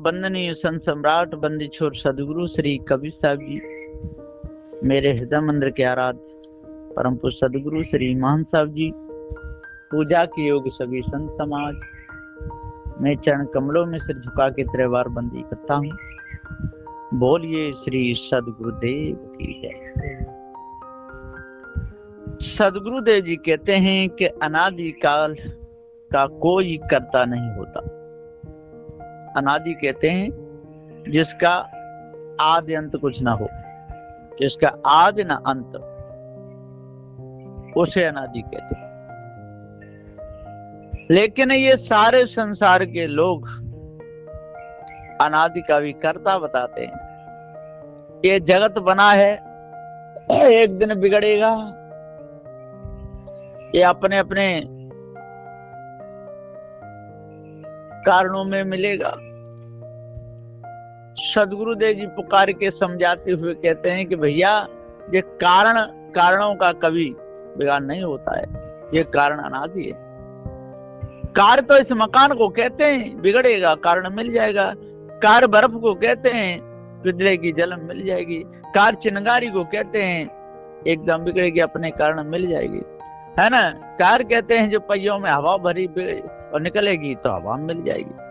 वंदनीय संत सम्राट बंदी छोर सदगुरु श्री कबीर साहब जी, मेरे हृदय मंदिर के आराध्य परम पूज्य सदगुरु श्री महान साहब जी, पूजा के योग्य सभी संत समाज, मैं चरण कमलों में सिर झुका के त्रिवार बंदी करता हूँ। बोलिए श्री सदगुरुदेव की जय। सदगुरुदेव जी कहते हैं कि अनादि काल का कोई कर्ता नहीं होता। अनादि कहते हैं जिसका आदि अंत कुछ ना हो, जिसका आदि ना अंत, उसे अनादि कहते हैं। लेकिन ये सारे संसार के लोग अनादि का भी कर्ता बताते हैं। ये जगत बना है, एक दिन बिगड़ेगा, ये अपने अपने कारणों में मिलेगा। सदगुरुदेव जी पुकार के समझाते हुए कहते हैं कि भैया ये कारणों का कभी बिगाड़ नहीं होता है, ये कारण अनादि है। कार्य तो इस मकान को कहते हैं बिगड़ेगा, कारण मिल जाएगा। कार्य बर्फ को कहते हैं पिघलेगी, जल मिल जाएगी। कार्य चिनगारी को कहते हैं एकदम बिगड़ेगी, अपने कारण मिल जाएगी, है ना। कार कहते हैं जो पहियों में हवा भरी और निकलेगी तो हवा मिल जाएगी।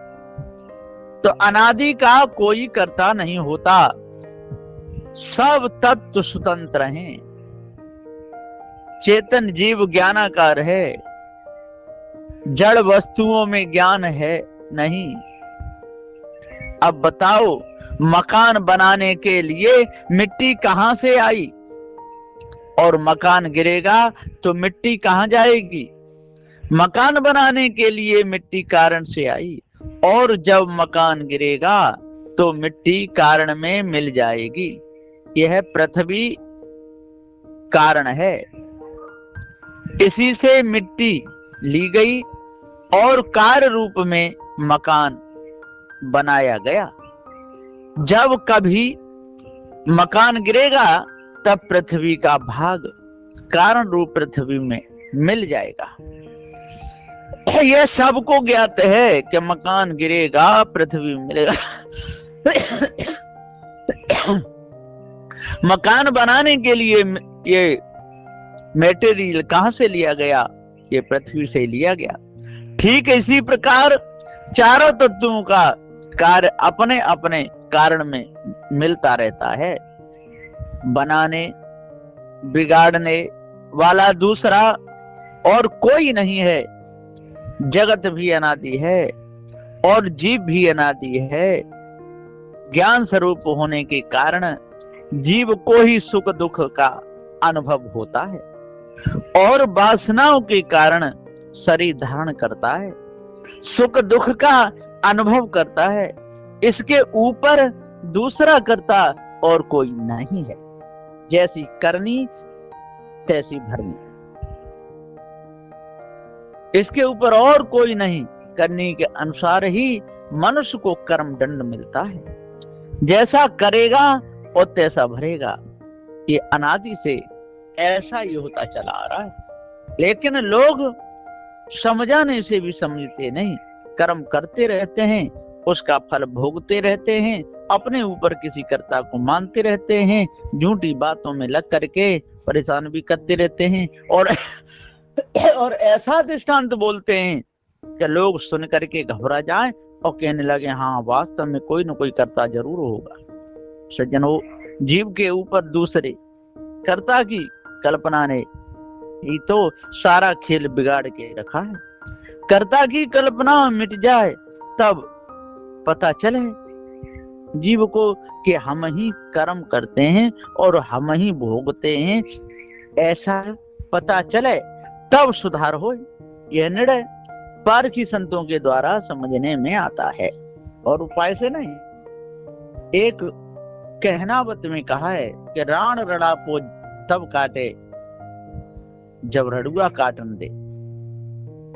तो अनादि का कोई कर्ता नहीं होता, सब तत्व स्वतंत्र हैं। चेतन जीव ज्ञानाकार है, जड़ वस्तुओं में ज्ञान है नहीं। अब बताओ, मकान बनाने के लिए मिट्टी कहां से आई? और मकान गिरेगा तो मिट्टी कहां जाएगी? मकान बनाने के लिए मिट्टी कारण से आई, और जब मकान गिरेगा तो मिट्टी कारण में मिल जाएगी। यह पृथ्वी कारण है, इसी से मिट्टी ली गई और कार्य रूप में मकान बनाया गया। जब कभी मकान गिरेगा तब पृथ्वी का भाग कारण रूप पृथ्वी में मिल जाएगा। यह सबको ज्ञात है कि मकान गिरेगा, पृथ्वी मिलेगा। मकान बनाने के लिए ये मटेरियल कहां से लिया गया? ये पृथ्वी से लिया गया। ठीक इसी प्रकार चारों तत्वों का कार्य अपने अपने कारण में मिलता रहता है। बनाने बिगाड़ने वाला दूसरा और कोई नहीं है। जगत भी अनादि है और जीव भी अनादि है। ज्ञान स्वरूप होने के कारण जीव को ही सुख दुख का अनुभव होता है और वासनाओं के कारण शरीर धारण करता है, सुख दुख का अनुभव करता है। इसके ऊपर दूसरा कर्ता और कोई नहीं है। जैसी करनी तैसी भरनी, इसके ऊपर और कोई नहीं। करनी के अनुसार ही मनुष्य को कर्म दंड मिलता है। जैसा करेगा और तैसा भरेगा। ये अनादि से ऐसा ही होता चला आ रहा है, लेकिन लोग समझाने से भी समझते नहीं। कर्म करते रहते हैं, उसका फल भोगते रहते हैं, अपने ऊपर किसी कर्ता को मानते रहते हैं, झूठी बातों में लग करके परेशान भी करते रहते हैं और ऐसा दृष्टांत बोलते हैं कि लोग सुन करके घबरा जाएं और कहने लगे हाँ वास्तव में कोई न कोई कर्ता जरूर होगा। सज्जनों, जीव के ऊपर दूसरे कर्ता की कल्पना ने ही तो सारा खेल बिगाड़ के रखा है। कर्ता की कल्पना मिट जाए तब पता चले जीव को कि हम ही कर्म करते हैं और हम ही भोगते हैं, ऐसा पता चले तब सुधार हो। यह निर्णय पारखी संतों के द्वारा समझने में आता है और उपाय से नहीं। एक कहनावत में कहा है कि राण रड़ापो तब काटे जब रड़ुआ काटन दे।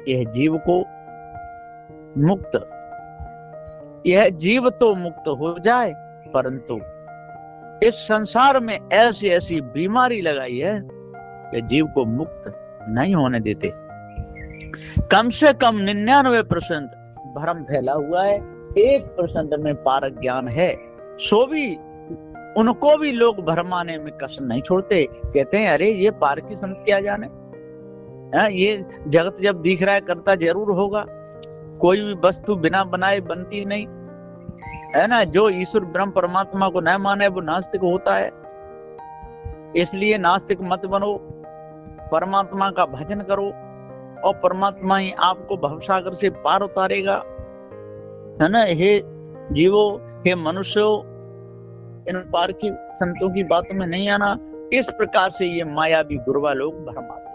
यह जीव को मुक्त, यह जीव तो मुक्त हो जाए, परंतु इस संसार में ऐसी ऐसी बीमारी लगाई है कि जीव को मुक्त नहीं होने देते। कम से कम 99% भ्रम फैला हुआ है। 1% में पारक ज्ञान है, सो भी उनको भी लोग भरमाने में कसर नहीं छोड़ते। कहते हैं अरे ये पारकी संत क्या जाने, ये जगत जब दिख रहा है करता जरूर होगा, कोई भी वस्तु बिना बनाए बनती नहीं है ना। जो ईश्वर ब्रह्म परमात्मा को न माने वो नास्तिक होता है। इसलिए नास्तिक मत बनो, परमात्मा का भजन करो और परमात्मा ही आपको भवसागर से पार उतारेगा, है ना। हे जीवो, हे मनुष्यों, इन पार की संतों की बातों में नहीं आना। इस प्रकार से ये मायावी गुरबा लोग भरमाते हैं।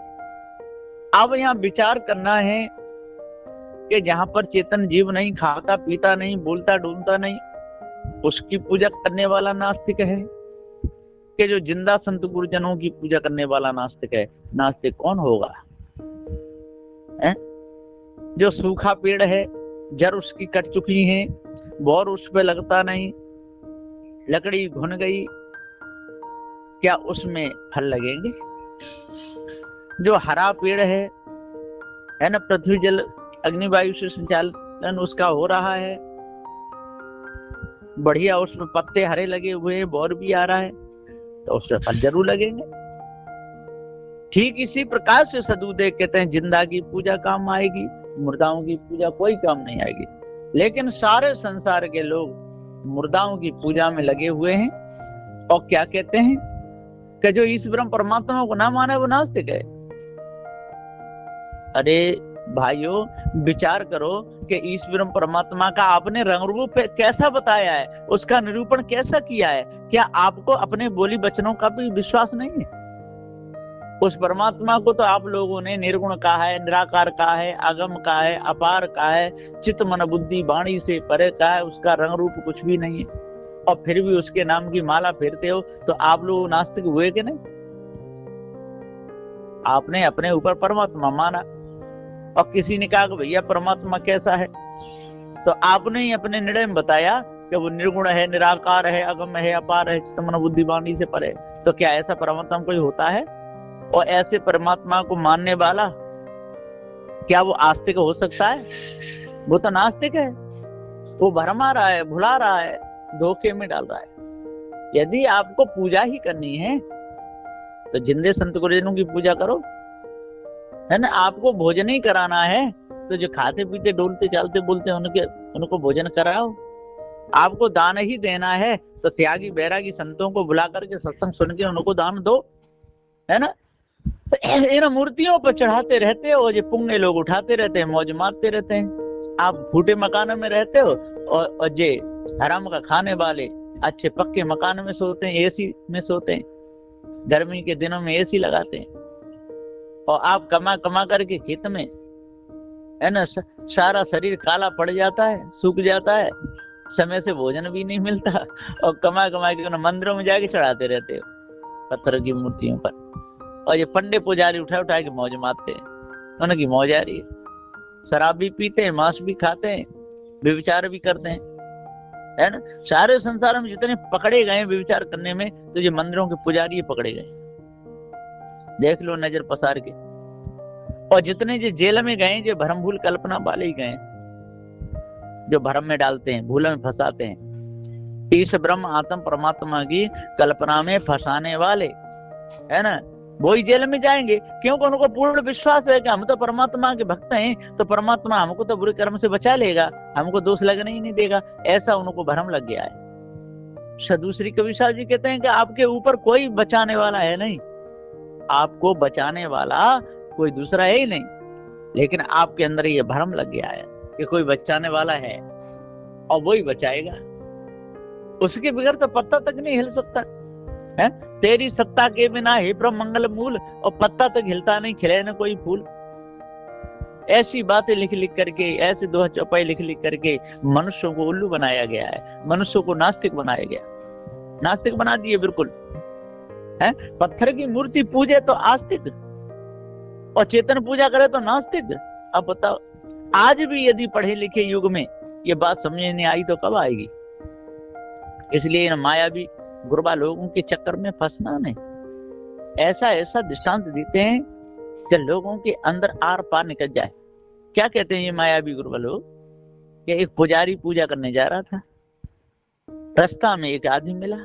अब यहाँ विचार करना है कि जहां पर चेतन जीव नहीं, खाता पीता नहीं, बोलता डूलता नहीं, उसकी पूजा करने वाला नास्तिक है कि जो जिंदा संत गुरुजनों की पूजा करने वाला नास्तिक है? नास्तिक कौन होगा? जो सूखा पेड़ है, जड़ उसकी कट चुकी है, बोर उस पे लगता नहीं, लकड़ी घुन गई, क्या उसमें फल लगेंगे? जो हरा पेड़ है ना, पृथ्वी जल अग्नि वायु से संचालन उसका हो रहा है, बढ़िया उसमें पत्ते हरे लगे हुए हैं, बोर भी आ रहा है, तो उससे फल जरूर लगेंगे। ठीक इसी प्रकार से सदुदेव कहते हैं जिंदा की पूजा काम आएगी, मुर्दाओं की पूजा कोई काम नहीं आएगी। लेकिन सारे संसार के लोग मुर्दाओं की पूजा में लगे हुए हैं और क्या कहते हैं कि जो ईश्वर परमात्मा को ना माने वो नास्तिक है। अरे भाइयों, विचार करो कि ईश्वर परमात्मा का आपने रंग रूप कैसा बताया है, उसका निरूपण कैसा किया है। क्या आपको अपने बोली वचनों का भी विश्वास नहीं है? उस परमात्मा को तो आप लोगों ने निर्गुण कहा है, निराकार कहा है, अगम कहा है, अपार कहा है, चित्त मन बुद्धि वाणी से परे कहा है, उसका रंग रूप कुछ भी नहीं है, और फिर भी उसके नाम की माला फेरते हो, तो आप लोग नास्तिक हुए कि नहीं? आपने अपने ऊपर परमात्मा माना और किसी ने कहा कि भैया परमात्मा कैसा है, तो आपने ही अपने निर्णय में बताया कि वो निर्गुण है, निराकार है, अगम है, अपार है, चित्त मन बुद्धि वाणी से परे। तो क्या ऐसा परमात्मा कोई होता है? और ऐसे परमात्मा को मानने वाला क्या वो आस्तिक हो सकता है? वो तो नास्तिक है, वो भरमा रहा है, भुला रहा है, धोखे में डाल रहा है। यदि आपको पूजा ही करनी है तो जिंदे संत गुरुजनों की पूजा करो, है ना। आपको भोजन ही कराना है तो जो खाते पीते डोलते चालते बोलते उनको भोजन कराओ। आपको दान ही देना है तो त्यागी बैरागी संतों को बुला करके सत्संग सुन के उनको दान दो, है ना। तो इन मूर्तियों पर चढ़ाते रहते हो, ये पुण्य लोग उठाते रहते हैं, मौज मारते रहते हैं। आप फूटे मकान में रहते हो और जे हराम का खाने वाले अच्छे पक्के मकान में सोते हैं, एसी में सोते हैं, गर्मी के दिनों में एसी लगाते हैं, और आप कमा कमा करके खेत में, है ना, सारा शरीर काला पड़ जाता है, सूख जाता है, समय से भोजन भी नहीं मिलता, और कमा कमा के मंदिरों में जाके चढ़ाते रहते हो पत्थर की मूर्तियों पर। और ये पंडे पुजारी उठा उठा के मौज मारते हैं, उनकी मौज आ रही है। शराब भी पीते हैं, मांस भी खाते हैं, व्यभिचार भी करते हैं, है ना। सारे संसार में जितने पकड़े गए व्यभिचार करने में, तो ये मंदिरों के पुजारी पकड़े गए, देख लो नजर पसार के। और जितने जो जेल में गए, जो भरम भूल कल्पना वाले ही गए, जो भरम में डालते हैं, भूल में फंसाते हैं, ईश ब्रह्म आत्म परमात्मा की कल्पना में फंसाने वाले, है ना, वही जेल में जाएंगे। क्योंकि उनको पूर्ण विश्वास है कि हम तो परमात्मा के भक्त हैं, तो परमात्मा हमको तो बुरे कर्म से बचा लेगा, हमको दोष लगने ही नहीं देगा। ऐसा उनको भ्रम लग गया है। सदूसरी कविशा जी कहते हैं कि आपके ऊपर कोई बचाने वाला है नहीं, आपको बचाने वाला कोई दूसरा है ही नहीं, लेकिन आपके अंदर ये भ्रम लग गया है कि कोई बचाने वाला है और वही बचाएगा। उसके बगैर तो पत्ता तक नहीं हिल सकता है। तेरी सत्ता के बिना हे ब्रह्म मंगल मूल, और पत्ता तक हिलता नहीं, खिले न कोई फूल। ऐसी बातें लिख लिख करके, ऐसे दोहा चौपाई लिख लिख करके मनुष्यों को उल्लू बनाया गया है, मनुष्यों को नास्तिक बनाया गया, नास्तिक बना दिए बिल्कुल, है। पत्थर की मूर्ति पूजे तो आस्तिक, और चेतन पूजा करे तो नास्तिक। अब बताओ, आज भी यदि पढ़े लिखे युग में ये बात समझ नहीं आई तो कब आएगी? इसलिए इन मायावी गुरबा लोगों के चक्कर में फंसना नहीं। ऐसा ऐसा दृष्टांत देते हैं कि लोगों के अंदर आर पार निकल जाए। क्या कहते हैं ये मायावी गुरबा लोग? कि एक पुजारी पूजा करने जा रहा था, रास्ता में एक आदमी मिला।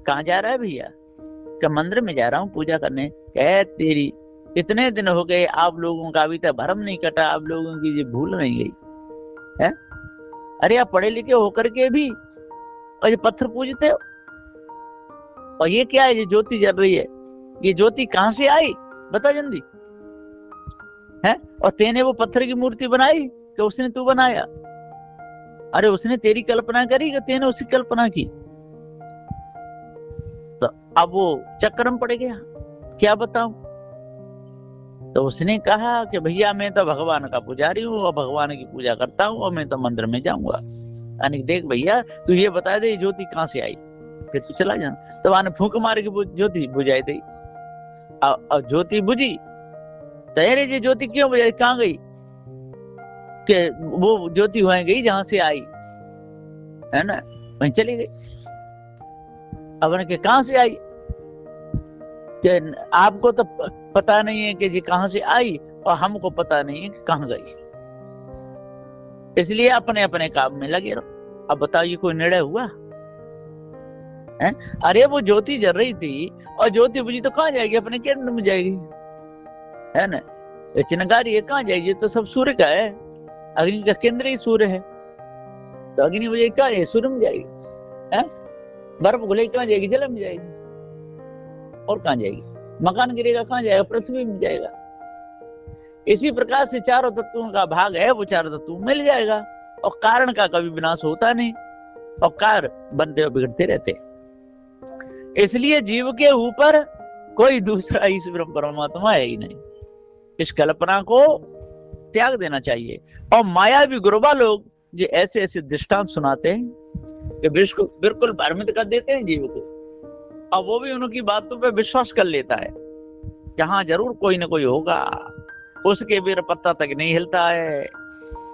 कहाँ जा रहा है भैया? कि मंदिर में जा रहा हूँ पूजा करने। कह तेरी, इतने दिन हो गए आप लोगों का अभी तक भरम नहीं कटा, आप लोगों की ये भूल नहीं गई है? अरे आप पढ़े लिखे होकर के भी और ये पत्थर पूजते हो, और ये क्या है? ये ज्योति जल रही है, ये ज्योति कहाँ से आई बता जल्दी है? और तेने वो पत्थर की मूर्ति बनाई कि उसने तू बनाया? अरे उसने तेरी कल्पना करी कि तेने उसकी कल्पना की? तो अब वो चक्कर में पड़ गया, क्या बताऊं? तो उसने कहा कि भैया मैं तो भगवान का पुजारी हूँ और भगवान की पूजा करता हूँ और मैं तो मंदिर में जाऊंगा। यानी देख भैया तू ये बता दे ज्योति कहाँ से आई, फिर तू चला जा। तो आने फूंक मार के ज्योति बुझाई दी। और ज्योति बुझी तो अरे ये ज्योति क्यों बुझाई, कहाँ गई? कि वो ज्योति वहां गई जहां से आई है ना, वहीं चली गई। अब के कहां से आई? कि आपको तो पता नहीं है कि ये कहां से आई और हमको पता नहीं है कि कहां गई, इसलिए अपने अपने काम में लगे रहो। अब बताइए कोई निर्णय हुआ है? अरे वो ज्योति जल रही थी और ज्योति बुझी तो कहां जाएगी? अपने केंद्र में जाएगी है ना। चिनगारी है कहां जाएगी? तो सब सूर्य का है, अग्नि का केंद्र ही सूर्य है, तो अग्नि बुझेगी कहां जाएगी? सूर्य में जाएगी है। बर्फ घुलेगी कहां जाएगी? जल में जाएगी। और कहां जाएगी? मकान गिरेगा कहां जाएगा? पृथ्वी में जाएगा। इसी प्रकार से चारों तत्वों का भाग है, वो चारों तत्व मिल जाएगा। और कारण का कभी विनाश होता नहीं और कार्य बनते और बिगड़ते रहते। इसलिए जीव के ऊपर कोई दूसरा ईश्वर परमात्मा है ही नहीं। इस कल्पना को त्याग देना चाहिए। और मायावी गुरुबा लोग जो ऐसे ऐसे दृष्टांत सुनाते हैं कि बिल्कुल भ्रमित कर देते हैं जीव को, और वो भी उनकी बातों पे विश्वास कर लेता है कि हाँ जरूर कोई ना कोई होगा। उसके भी पत्ता तक नहीं हिलता है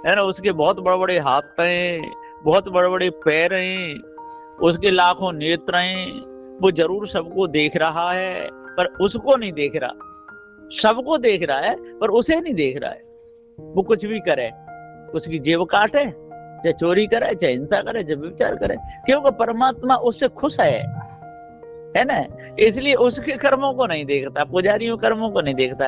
ना। उसके बहुत बड़े बड़े हाथ हैं, बहुत बड़े बड़े पैर हैं, उसके लाखों नेत्र हैं। वो जरूर सबको देख रहा है पर उसको नहीं देख रहा, सबको देख रहा है पर उसे नहीं देख रहा है। वो कुछ भी करे, उसकी जेब काटे, चाहे चोरी करे, चाहे हिंसा करे, चाहे विचार करे, क्योंकि परमात्मा उससे खुश है ना। इसलिए उसके कर्मों को नहीं देखता, पुजारियों कर्मों को नहीं देखता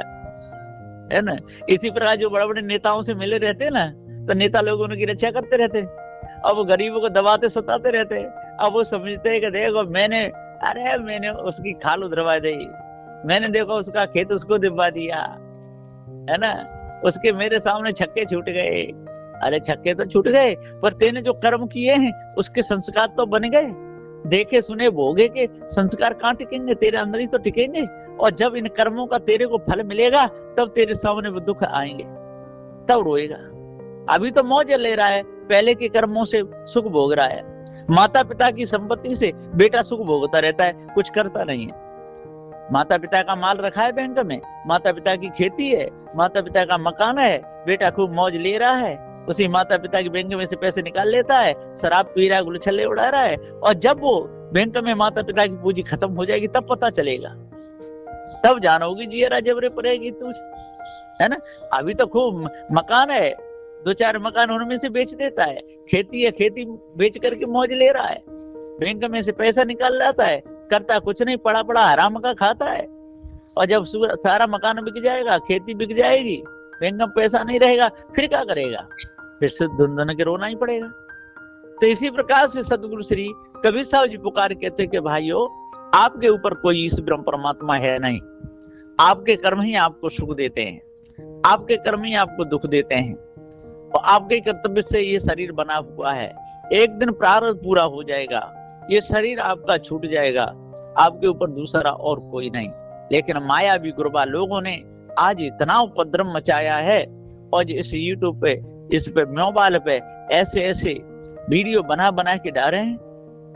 है ना। इसी प्रकार जो बड़े बड़े नेताओं से मिले रहते हैं ना, तो नेता लोग उनकी रक्षा करते रहते हैं और वो गरीबों को दबाते सताते रहते हैं। अब वो समझते हैं कि देखो मैंने उसकी खाल उधरवा दी, मैंने देखो उसका खेत उसको दिलवा दिया है ना, उसके मेरे सामने छक्के छूट गए। अरे छक्के तो छूट गए पर तेने जो कर्म किए हैं उसके संस्कार तो बन गए। देखे सुने भोगे के संस्कार कहाँ टिकेंगे? तेरे अंदर ही तो टिकेंगे। और जब इन कर्मों का तेरे को फल मिलेगा तब तेरे सामने वो दुख आएंगे, तब रोएगा। अभी तो मौज ले रहा है, पहले के कर्मों से सुख भोग रहा है। माता पिता की संपत्ति से बेटा सुख भोगता रहता है, कुछ करता नहीं है। माता पिता का माल रखा है बैंक में, माता पिता की खेती है, माता पिता का मकान है, बेटा खूब मौज ले रहा है, उसी माता पिता की बैंक में से पैसे निकाल लेता है, शराब पी रहा है, गुलछल्ले उड़ा रहा है। और जब वो बैंक में माता पिता की पूंजी खत्म हो जाएगी तब पता चलेगा, तब जानोगी जियरा जबरे पड़ेगी तुझ है ना। अभी तो खूब मकान है, 2-4 मकान उनमें से बेच देता है, खेती है, खेती बेच करके मौज ले रहा है, बैंक में से पैसा निकाल लाता है, करता कुछ नहीं, पड़ा पड़ा हराम का खाता है। और जब सारा मकान बिक जाएगा, खेती बिक जाएगी, बैंक में पैसा नहीं रहेगा, फिर क्या करेगा? फिर से धुन के रोना ही पड़ेगा। तो इसी प्रकार से सदगुरु श्री कबीर साहब जी पुकार कहते कि भाइयों आपके ऊपर कोई ईश्वर ब्रह्म परमात्मा है नहीं। आपके कर्म ही आपको सुख देते हैं, आपके कर्म ही आपको दुख देते हैं, और आपके कर्तव्य से ये शरीर बना हुआ है। एक दिन प्रारब्ध पूरा हो जाएगा, ये शरीर आपका छूट जाएगा, आपके ऊपर दूसरा और कोई नहीं। लेकिन मायावी गुरुबा लोगों ने आज इतना उपद्रव मचाया है, और इस यूट्यूब पे, इस पे मोबाइल पे ऐसे ऐसे वीडियो बना बना के डाले हैं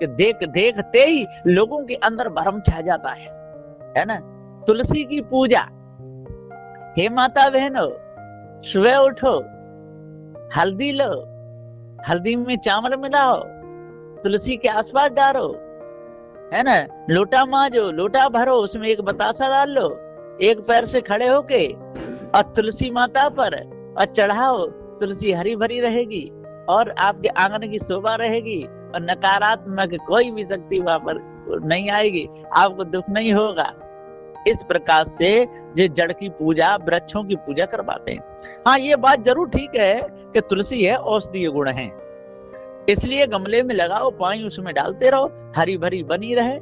कि देखते ही लोगों के अंदर भ्रम छा जाता है ना। तुलसी की पूजा, हे माता बहनों सुबह उठो, हल्दी लो, हल्दी में चावल मिलाओ, तुलसी के आसपास डालो है ना, लोटा मांजो, लोटा भरो, उसमें एक बतासा डाल लो, एक पैर से खड़े होके और तुलसी माता पर और चढ़ाओ, तुलसी हरी भरी रहेगी और आपके आंगन की शोभा रहेगी और नकारात्मक कोई भी शक्ति वहां पर नहीं आएगी, आपको दुख नहीं होगा। इस प्रकार से ये जड़ की पूजा, वृक्षों की पूजा करवाते हैं। हाँ, ये बात जरूर ठीक है कि तुलसी है, औषधीय गुण है, इसलिए गमले में लगाओ, पानी उसमें डालते रहो, हरी भरी बनी रहे,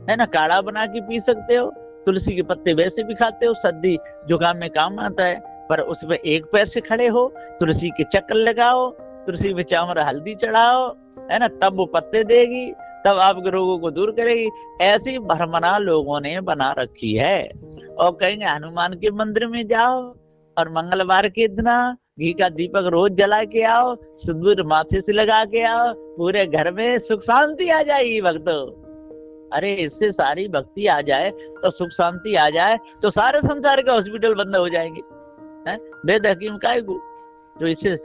है ना। काढ़ा बना के पी सकते हो, तुलसी के पत्ते वैसे भी खाते हो, सर्दी जुकाम में काम आता है। पर उसमें एक पैर से खड़े हो, तुलसी के चक्कर लगाओ, तुलसी में चावल हल्दी चढ़ाओ, है ना, तब वो पत्ते देगी, तब आपके रोगों को दूर करेगी। ऐसी भ्रमणा लोगों ने बना रखी है। और कहेंगे हनुमान के मंदिर में जाओ और मंगलवार के दिन घी का दीपक रोज जला के आओ, सिंदूर माथे से लगा के आओ, पूरे घर में सुख शांति आ जाएगी भक्तों। अरे इससे सारी भक्ति आ जाए तो सुख शांति आ जाए तो सारे संसार के हॉस्पिटल बंद हो जाएंगे, हैं? वेद हकीम का जो इससे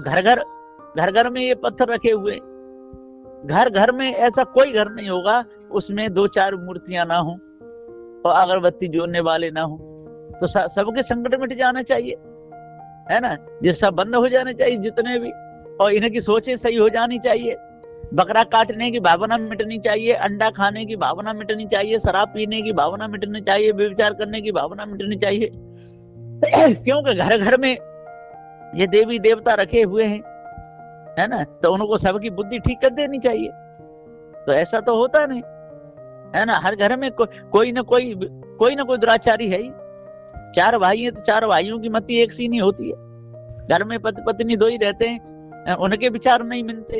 घर घर में ये पत्थर रखे हुए, घर घर में ऐसा कोई घर नहीं होगा उसमें 2-4 मूर्तियां ना हो और अगरबत्ती जोड़ने वाले ना हो, तो सबके संकट मिट जाना चाहिए, है ना। ये सब बंद हो जाने चाहिए जितने भी, और इनकी सोचें सही हो जानी चाहिए। बकरा काटने की भावना मिटनी चाहिए, अंडा खाने की भावना मिटनी चाहिए, शराब पीने की भावना मिटनी चाहिए, व्यभिचार करने की भावना मिटनी चाहिए। क्योंकि घर घर में ये देवी देवता रखे हुए हैं, है ना, तो उनको सबकी बुद्धि ठीक कर देनी चाहिए। तो ऐसा तो होता नहीं, है ना। हर घर में कोई ना कोई दुराचारी है ही। 4 भाई हैं तो 4 भाइयों की मति एक सी नहीं होती है। घर में पति पत्नी 2 ही रहते हैं, उनके विचार नहीं मिलते,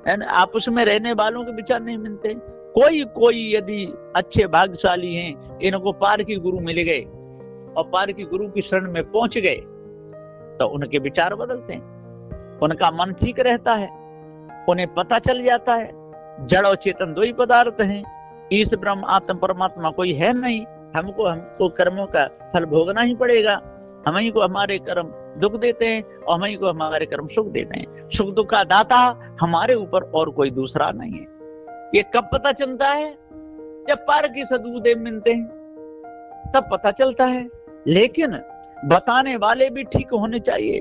है ना। आपस में रहने वालों के विचार नहीं मिलते। कोई यदि अच्छे भाग्यशाली हैं, इनको पार की गुरु मिल गए और पार की गुरु की शरण में पहुंच गए, तो उनके विचार बदलते हैं, उनका मन ठीक रहता है, उन्हें पता चल जाता है जड़ और चेतन 2 ही पदार्थ हैं, ईश ब्रह्म आत्म परमात्मा कोई है नहीं। हमको कर्मों का फल भोगना ही पड़ेगा। हम ही को हमारे कर्म दुख देते हैं और हम ही को हमारे कर्म सुख देते हैं। सुख दुख का दाता हमारे ऊपर और कोई दूसरा नहीं है। ये कब पता चलता है? जब पार की सदगुरुदेव मिलते हैं तब पता चलता है। लेकिन बताने वाले भी ठीक होने चाहिए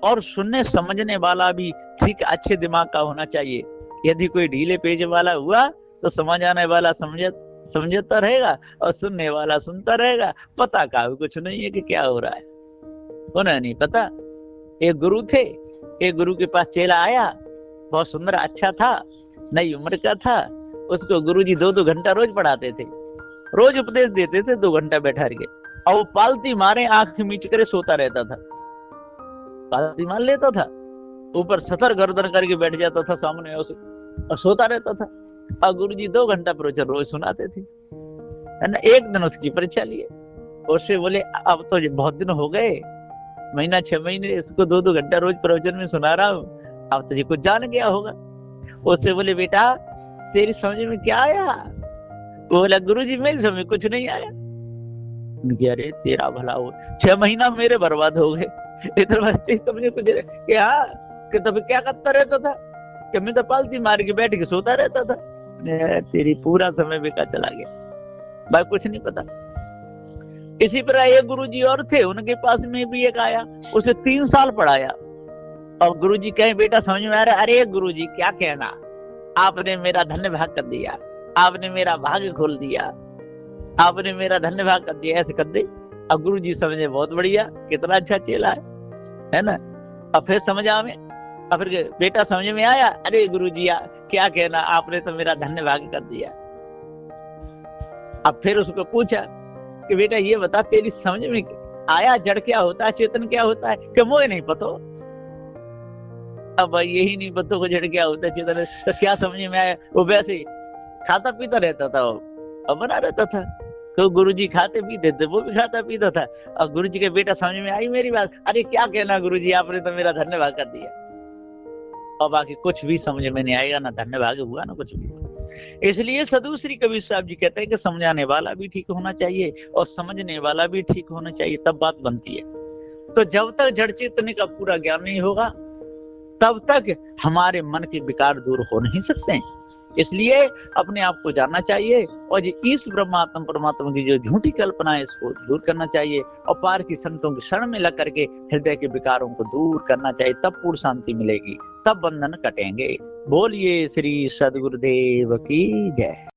और सुनने समझने वाला भी ठीक अच्छे दिमाग का होना चाहिए। यदि कोई ढीले पेज वाला हुआ तो समझ आने वाला समझता रहेगा और सुनने वाला सुनता रहेगा। पता का कुछ नहीं है कि क्या हो रहा है, उन्हें नहीं पता। एक गुरु थे, एक गुरु के पास चेला आया, बहुत सुंदर अच्छा था, नई उम्र का था। उसको गुरुजी 2-2 घंटा रोज पढ़ाते थे, रोज उपदेश देते थे, 2 घंटा बैठा के, और वो पालती मारे आंख मीच कर सोता रहता था, पालती मार लेता था, ऊपर सतर गर्दन करके बैठ जाता था सामने उसे और सोता रहता था। और गुरुजी 2 घंटा प्रवचन रोज सुनाते थे, है ना। एक दिन उसकी परीक्षा लिए, उससे बोले अब तो बहुत दिन हो गए, महीना 6 महीने इसको 2-2 घंटा रोज प्रवचन में सुना रहा हूँ, अब तो ये कुछ जान गया होगा। उससे बोले बेटा तेरी समझ में क्या आया? वो बोला गुरुजी मेरी समझ में कुछ नहीं आया। अरे तेरा भला हो, 6 महीना मेरे बर्बाद हो गए, इतना समझे कुछ क्या कि तब क्या करता रहता था कि मैं तो पालती मार के बैठ के सोता रहता था। तेरी पूरा समय बेकार चला गया, भाई कुछ नहीं पता। इसी तरह एक गुरुजी और थे, उनके पास में भी एक आया, उसे 3 साल पढ़ाया और गुरुजी कहे बेटा समझ में आ रहा है? अरे गुरुजी क्या कहना, आपने मेरा धन्य भाग कर दिया, आपने मेरा भाग्य खोल दिया, आपने मेरा धन्य भाग कर दिया, ऐसे कर दे। अब गुरुजी समझे बहुत बढ़िया, कितना अच्छा चेला है ना। अब फिर समझ आवे, अब फिर बेटा समझ में आया, अरे गुरुजी क्या कहना, आपने तो मेरा धन्य भाग्य कर दिया। अब फिर उसको पूछा कि बेटा ये बता तेरी समझ में आया जड़ क्या होता है, चेतन क्या होता है? कि मुझे नहीं पता। अब यही नहीं पता को जड़ क्या होता है, चेतन, तो क्या समझ में आया? वो वैसे खाता पीता रहता था और बना रहता था, तो गुरुजी खाते पीते थे, वो भी खाता पीता था। और गुरुजी के बेटा समझ में आई मेरी बात? अरे क्या कहना गुरुजी, आपने तो मेरा धन्यवाद कर दिया। और बाकी कुछ भी समझ में नहीं आएगा, ना धन्यवाद हुआ ना कुछ भी। इसलिए सदुश्री कबीर साहब जी कहते हैं कि समझाने वाला भी ठीक होना चाहिए और समझने वाला भी ठीक होना चाहिए, तब बात बनती है। तो जब तक जड़ चेतन का पूरा ज्ञान नहीं होगा तब तक हमारे मन के विकार दूर हो नहीं सकते हैं। इसलिए अपने आप को जानना चाहिए और इस ब्रह्मात्म परमात्मा की जो झूठी कल्पना है इसको दूर करना चाहिए और पार की संतों की शरण में लग करके हृदय के विकारों को दूर करना चाहिए। तब पूर्ण शांति मिलेगी, तब बंधन कटेंगे। बोलिए श्री सद्गुरुदेव की जय।